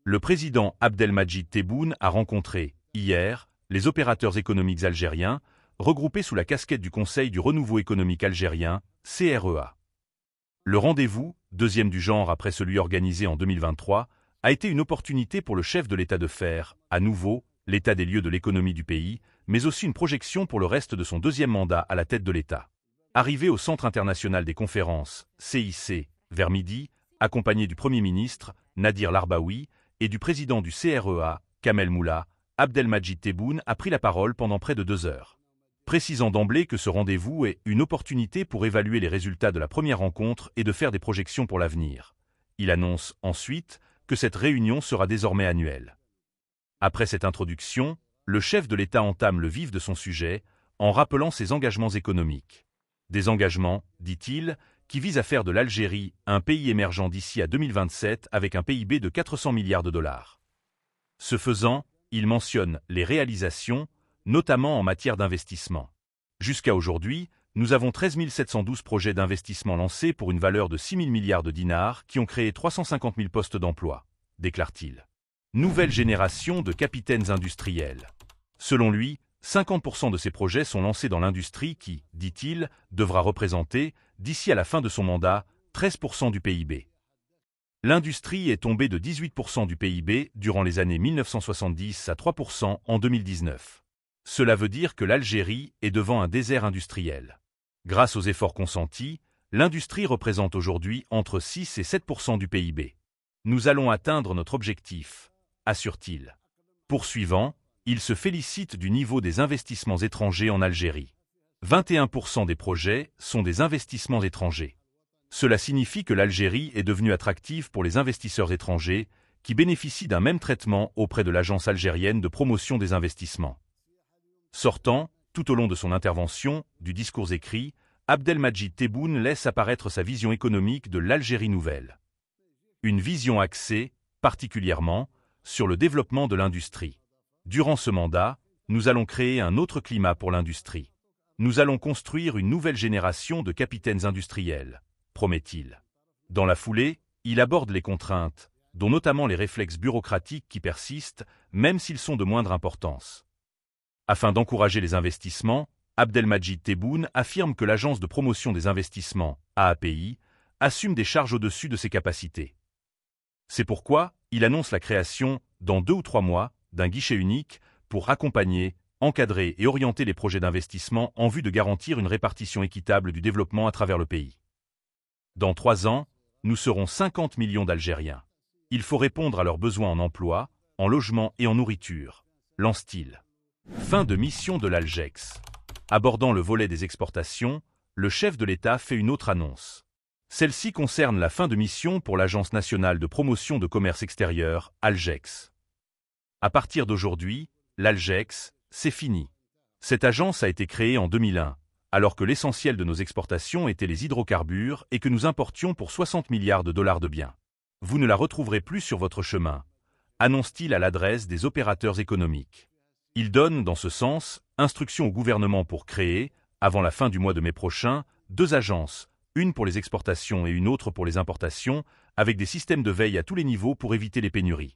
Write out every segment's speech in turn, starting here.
Le président Abdelmadjid Tebboune a rencontré, hier, les opérateurs économiques algériens, regroupés sous la casquette du Conseil du renouveau économique algérien, CREA. Le rendez-vous, deuxième du genre après celui organisé en 2023, a été une opportunité pour le chef de l'État de faire, à nouveau, l'état des lieux de l'économie du pays, mais aussi une projection pour le reste de son deuxième mandat à la tête de l'État. Arrivé au Centre international des conférences, CIC, vers midi, accompagné du Premier ministre, Nadir Larbaoui, et du président du CREA, Kamel Moula, Abdelmadjid Tebboune a pris la parole pendant près de 2 heures. Précisant d'emblée que ce rendez-vous est une opportunité pour évaluer les résultats de la première rencontre et de faire des projections pour l'avenir. Il annonce ensuite que cette réunion sera désormais annuelle. Après cette introduction, le chef de l'État entame le vif de son sujet en rappelant ses engagements économiques. Des engagements, dit-il, qui visent à faire de l'Algérie un pays émergent d'ici à 2027 avec un PIB de 400 milliards de dollars. Ce faisant, il mentionne les réalisations, notamment en matière d'investissement. Jusqu'à aujourd'hui, nous avons 13 712 projets d'investissement lancés pour une valeur de 6 000 milliards de dinars qui ont créé 350 000 postes d'emploi, déclare-t-il. Nouvelle génération de capitaines industriels. Selon lui, 50% de ces projets sont lancés dans l'industrie qui, dit-il, devra représenter, d'ici à la fin de son mandat, 13% du PIB. L'industrie est tombée de 18% du PIB durant les années 1970 à 3% en 2019. Cela veut dire que l'Algérie est devant un désert industriel. Grâce aux efforts consentis, l'industrie représente aujourd'hui entre 6 et 7% du PIB. Nous allons atteindre notre objectif, assure-t-il. Poursuivant, il se félicite du niveau des investissements étrangers en Algérie. 21% des projets sont des investissements étrangers. Cela signifie que l'Algérie est devenue attractive pour les investisseurs étrangers qui bénéficient d'un même traitement auprès de l'Agence algérienne de promotion des investissements. Sortant, tout au long de son intervention, du discours écrit, Abdelmadjid Tebboune laisse apparaître sa vision économique de l'Algérie nouvelle. Une vision axée, particulièrement, sur le développement de l'industrie. Durant ce mandat, nous allons créer un autre climat pour l'industrie. Nous allons construire une nouvelle génération de capitaines industriels, promet-il. Dans la foulée, il aborde les contraintes, dont notamment les réflexes bureaucratiques qui persistent, même s'ils sont de moindre importance. Afin d'encourager les investissements, Abdelmadjid Tebboune affirme que l'Agence de promotion des investissements, AAPI, assume des charges au-dessus de ses capacités. C'est pourquoi il annonce la création, dans 2 ou 3 mois, d'un guichet unique pour accompagner, encadrer et orienter les projets d'investissement en vue de garantir une répartition équitable du développement à travers le pays. Dans 3 ans, nous serons 50 millions d'Algériens. Il faut répondre à leurs besoins en emploi, en logement et en nourriture, lance-t-il. Fin de mission de l'Algex. Abordant le volet des exportations, le chef de l'État fait une autre annonce. Celle-ci concerne la fin de mission pour l'Agence nationale de promotion de commerce extérieur, Algex. À partir d'aujourd'hui, l'Algex, c'est fini. Cette agence a été créée en 2001, alors que l'essentiel de nos exportations étaient les hydrocarbures et que nous importions pour 60 milliards de dollars de biens. Vous ne la retrouverez plus sur votre chemin, annonce-t-il à l'adresse des opérateurs économiques. Il donne, dans ce sens, instruction au gouvernement pour créer, avant la fin du mois de mai prochain, 2 agences, une pour les exportations et une autre pour les importations, avec des systèmes de veille à tous les niveaux pour éviter les pénuries.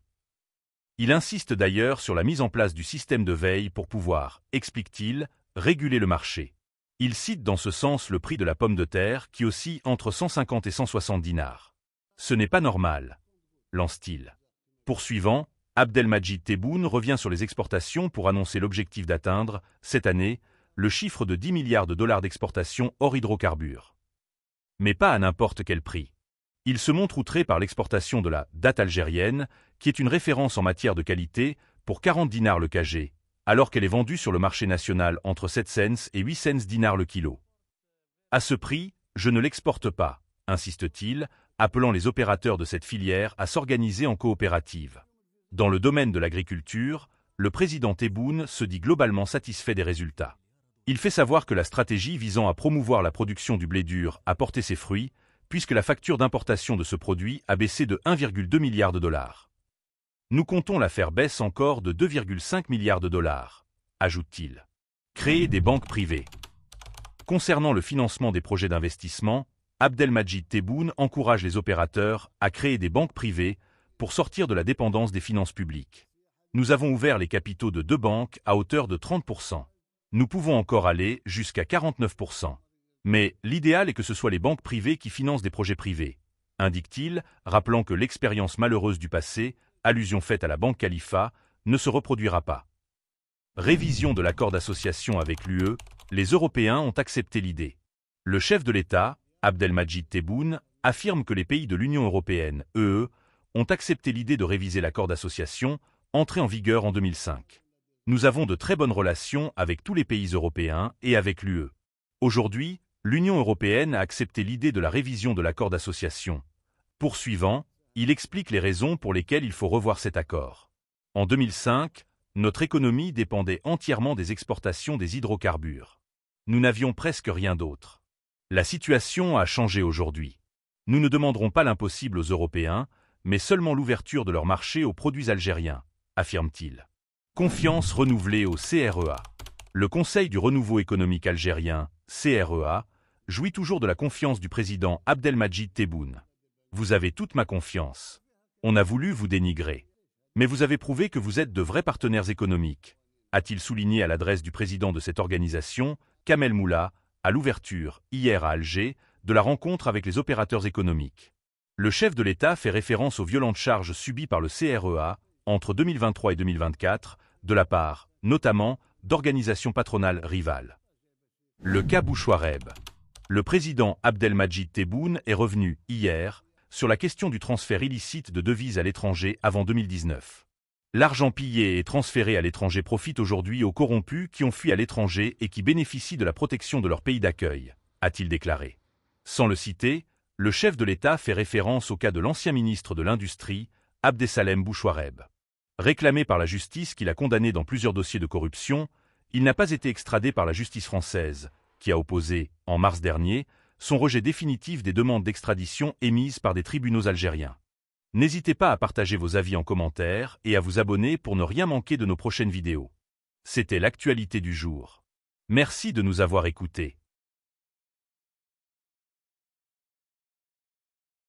Il insiste d'ailleurs sur la mise en place du système de veille pour pouvoir, explique-t-il, réguler le marché. Il cite dans ce sens le prix de la pomme de terre qui oscille entre 150 et 160 dinars. Ce n'est pas normal, lance-t-il. Poursuivant, Abdelmadjid Tebboune revient sur les exportations pour annoncer l'objectif d'atteindre, cette année, le chiffre de 10 milliards de dollars d'exportation hors hydrocarbures. Mais pas à n'importe quel prix. Il se montre outré par l'exportation de la date algérienne, qui est une référence en matière de qualité, pour 40 dinars le kg, alors qu'elle est vendue sur le marché national entre 7 cents et 8 cents dinars le kilo. À ce prix, je ne l'exporte pas, insiste-t-il, appelant les opérateurs de cette filière à s'organiser en coopérative. Dans le domaine de l'agriculture, le président Tebboune se dit globalement satisfait des résultats. Il fait savoir que la stratégie visant à promouvoir la production du blé dur a porté ses fruits, puisque la facture d'importation de ce produit a baissé de 1,2 milliard de dollars. Nous comptons la faire baisse encore de 2,5 milliards de dollars, ajoute-t-il. Créer des banques privées. Concernant le financement des projets d'investissement, Abdelmadjid Tebboune encourage les opérateurs à créer des banques privées pour sortir de la dépendance des finances publiques. Nous avons ouvert les capitaux de 2 banques à hauteur de 30%. Nous pouvons encore aller jusqu'à 49%. Mais l'idéal est que ce soit les banques privées qui financent des projets privés, indique-t-il, rappelant que l'expérience malheureuse du passé, allusion faite à la banque Khalifa, ne se reproduira pas. Révision de l'accord d'association avec l'UE, les Européens ont accepté l'idée. Le chef de l'État, Abdelmadjid Tebboune, affirme que les pays de l'Union européenne, UE, ont accepté l'idée de réviser l'accord d'association, entré en vigueur en 2005. Nous avons de très bonnes relations avec tous les pays européens et avec l'UE. Aujourd'hui, l'Union européenne a accepté l'idée de la révision de l'accord d'association. Poursuivant, il explique les raisons pour lesquelles il faut revoir cet accord. En 2005, notre économie dépendait entièrement des exportations des hydrocarbures. Nous n'avions presque rien d'autre. La situation a changé aujourd'hui. Nous ne demanderons pas l'impossible aux Européens, mais seulement l'ouverture de leur marché aux produits algériens, affirme-t-il. Confiance renouvelée au CREA. Le Conseil du renouveau économique algérien, CREA, jouit toujours de la confiance du président Abdelmadjid Tebboune. Vous avez toute ma confiance. On a voulu vous dénigrer. Mais vous avez prouvé que vous êtes de vrais partenaires économiques, a-t-il souligné à l'adresse du président de cette organisation, Kamel Moula, à l'ouverture, hier à Alger, de la rencontre avec les opérateurs économiques. Le chef de l'État fait référence aux violentes charges subies par le CREA entre 2023 et 2024, de la part, notamment, d'organisations patronales rivales. Le cas Bouchouareb. Le président Abdelmadjid Tebboune est revenu, hier, sur la question du transfert illicite de devises à l'étranger avant 2019. L'argent pillé et transféré à l'étranger profite aujourd'hui aux corrompus qui ont fui à l'étranger et qui bénéficient de la protection de leur pays d'accueil, a-t-il déclaré. Sans le citer, le chef de l'État fait référence au cas de l'ancien ministre de l'Industrie, Abdesalem Bouchouareb. Réclamé par la justice qu'il a condamné dans plusieurs dossiers de corruption, il n'a pas été extradé par la justice française, qui a opposé, en mars dernier, son rejet définitif des demandes d'extradition émises par des tribunaux algériens. N'hésitez pas à partager vos avis en commentaire et à vous abonner pour ne rien manquer de nos prochaines vidéos. C'était l'actualité du jour. Merci de nous avoir écoutés.